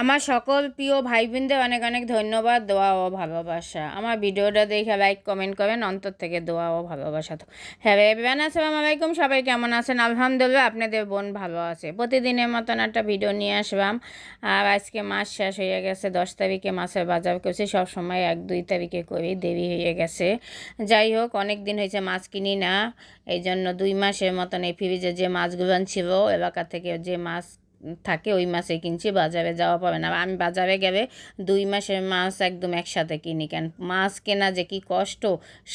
আমার সকল প্রিয় ভাই বোনদের অনেক অনেক ধন্যবাদ, দোয়া ও ভালোবাসা। আমার ভিডিওটা দেখে লাইক কমেন্ট করেন, অন্তর থেকে দোয়া ও ভালোবাসা। তো হ্যাঁ এভরিওয়ান, আসসালামু আলাইকুম। সবাই কেমন আছেন? আলহামদুলিল্লাহ, আপনাদের বোন ভালো আছে। প্রতিদিনের মতন একটা ভিডিও নিয়ে আসলাম। আর আজকে মাস শেষ হয়ে গেছে, 10 তারিখে মাছের বাজার করছি। সবসময় 1-2 তারিখে করি, দেরি হয়ে গেছে। যাই হোক, অনেক দিন হয়েছে মাছ কিনি না, এই জন্য 2 মাসের মতন এই ফ্রিজে যে মাছগুলো ছিল এলাকা থেকে যে মাছ থাকে ওই মাছে কিনছি, বাজারে যাওয়া পাবে না। আমি বাজারে গেলে 2 মাসের মাছ একদম একসাথে কিনি। কেন মাছ কেনা যে কি কষ্ট,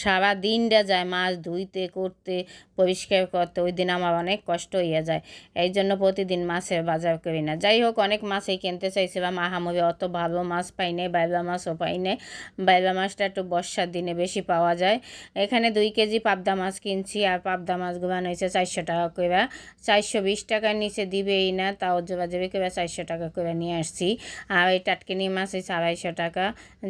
সারা দিনটা যায় মাছ ধুইতে করতে পরিষ্কার করতে, ওই দিন আমার অনেক কষ্ট হয়ে যায়। এই জন্য প্রতিদিন মাছের বাজার করি না। যাই হোক, অনেক মাছই কিনতে চাইছিলাম, আহামরি অত ভালো মাছ পাই নাই, বাইলা মাছও পাই নাই। বাইলা মাছটা একটু বর্ষার দিনে বেশি পাওয়া যায়। এখানে 2 কেজি পাবদা মাছ কিনছি, আর পাবদা মাছগুলো হয়েছে 400 টাকা করে। 420 টাকার নিচে দিবেই না, তাও যোগাযোগ করে 400 টাকা করে নিয়ে আসছি। আর এই টাটকিনি মাছ হচ্ছে 250 টাকা।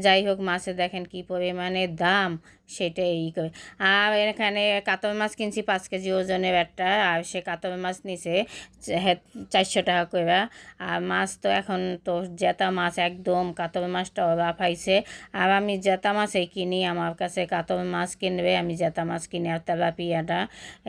যাই হোক, মাছে দেখেন কি পরিমাণে দাম, সেটাই ই করে। আর এখানে কাতল মাছ কিনছি 5 কেজি ওজনের একটা, আর সে কাতল মাছ নিচে 400 টাকা করে। আর মাছ তো এখন তো জেতা মাছ, একদম কাতল মাছটা অভাব পাইছে। আর আমি জেতা মাছই কিনি, আমার কাছে কাতল মাছ কিনবে আমি জেতা মাছ কিনি, আর তেলাপিয়াটা,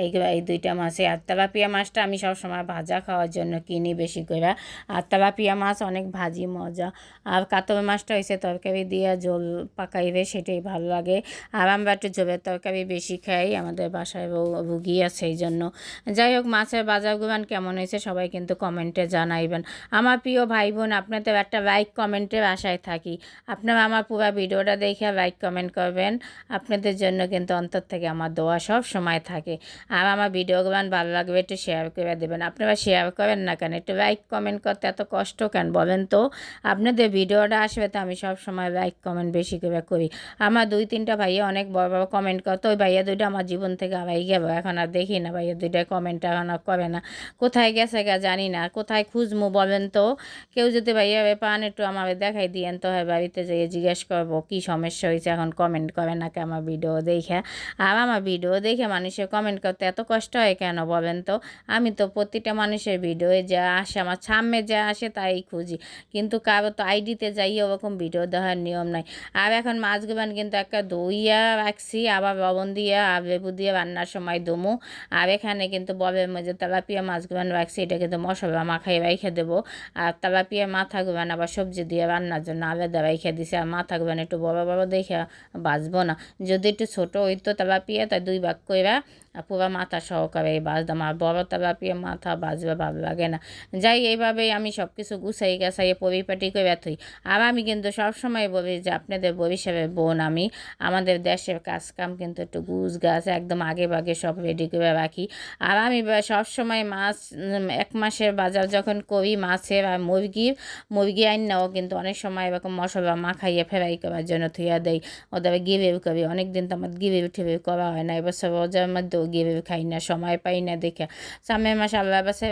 এই 2টা মাছে। আর তেলাপিয়া মাছটা আমি সবসময় ভাজা খাওয়ার জন্য কিনি বেশি করে। আর তেলাপিয়া মাছ অনেক ভাজি মজা। আর কাতল মাছটা হয়েছে তরকারি দিয়ে ঝোল পাকাইবে, সেটাই ভালো লাগে। আর আমরা একটু ঝোলের তরকারি বেশি খাই, আমাদের বাসায় রুগী আছে এই জন্য। যাই হোক, মাছের বাজারগুলো কেমন হয়েছে সবাই কিন্তু কমেন্টে জানাইবেন। আমার প্রিয় ভাই বোন, আপনাদের একটা লাইক কমেন্টের আশায় থাকি। আপনারা আমার পুরো ভিডিওটা দেখে লাইক কমেন্ট করবেন, আপনাদের জন্য কিন্তু অন্তর থেকে আমার দোয়া সব সময় থাকে। আর আমার ভিডিওগুলো ভালো লাগবে একটু শেয়ার করে দেবেন। আপনারা শেয়ার করেন না কেন? একটু লাইক কমেন্ট করতে এত কষ্ট কেন বলেন তো? আপনাদের ভিডিওটা আসবে তো আমি সব সময় লাইক কমেন্ট বেশি করে করি। আমার 2-3টা ভাইয়া অনেক বড় বড় কমেন্ট করতো, ওই ভাইয়া 2টা আমার জীবন থেকে আবার গেল, এখন আর দেখি না ভাইয়া 2টা কমেন্ট এখন আর করে না। কোথায় গেছে গা জানি না, কোথায় খুঁজবো বলেন তো? কেউ যদি ভাইয়া পান একটু আমার দেখাই দিয়েন তো, হয় বাড়িতে যেয়ে জিজ্ঞেস করবো কী সমস্যা হয়েছে, এখন কমেন্ট করে না কে আমার ভিডিও দেখে। আর আমার ভিডিও দেখে মানুষের কমেন্ট করতে এত কষ্ট হয় কেন বলেন তো? আমি তো প্রতিটা মানুষের ভিডিওয়ে যা আসে, আমার সামনে যা আসে তাই খুঁজি, কিন্তু কারো তো আইডিতে যাই ওরকম ভিডিও দেওয়ার নিয়ম নাই। আর এখন মাছগুলান কিন্তু একটা দইয়া রাখছি, আবার লবণ দিয়ে আর লেবু দিয়ে রান্নার সময় দমু। আর এখানে কিন্তু বলের মধ্যে তেলাপিয়া মাছগুলান রাখছি, এটা কিন্তু মশলা মাখাই রেখে দেবো। আর তেলাপিয়া মাথাগুলান আবার সবজি দিয়ে রান্নার জন্য আলাদা রেখে দিছি। আর মাথাগুলান একটু বড় বড় দেখে বাঁচবো না, যদি একটু ছোটো হইতো তেলাপিয়া তাই 2 ভাগ কইরা পুরো মাথা সহকারে বাজতাম। আর বড় তেলাপিয়া মাথা বাজবে ভালো লাগে না। যাই, এইভাবেই আমি সব কিছু গুছাই গাছাইয়ে পরিপাটি করে থই। আর আমি কিন্তু সবসময় বলি যে আপনাদের ভবিষ্যতের বোন আমি, আমাদের দেশের কাজকাম কিন্তু একটু গুছ গাছ একদম আগে ভাগে সব রেডি করে রাখি। আর আমি সবসময় মাছ 1 মাসের বাজার যখন করি মাছের আর মুরগি আইনাও কিন্তু অনেক সময় এরকম মশলা মাখাইয়ে ফ্রাই করার জন্য থুয়া দেই, ওদের গিরেও করি। অনেক দিন তো আমার গিরেও টিরেও করা হয় না, এবছর রোজার মধ্যেও গিরেও খাই না, সময় পাই না দেখে। সামনের মাসে আল্লাহ বাসে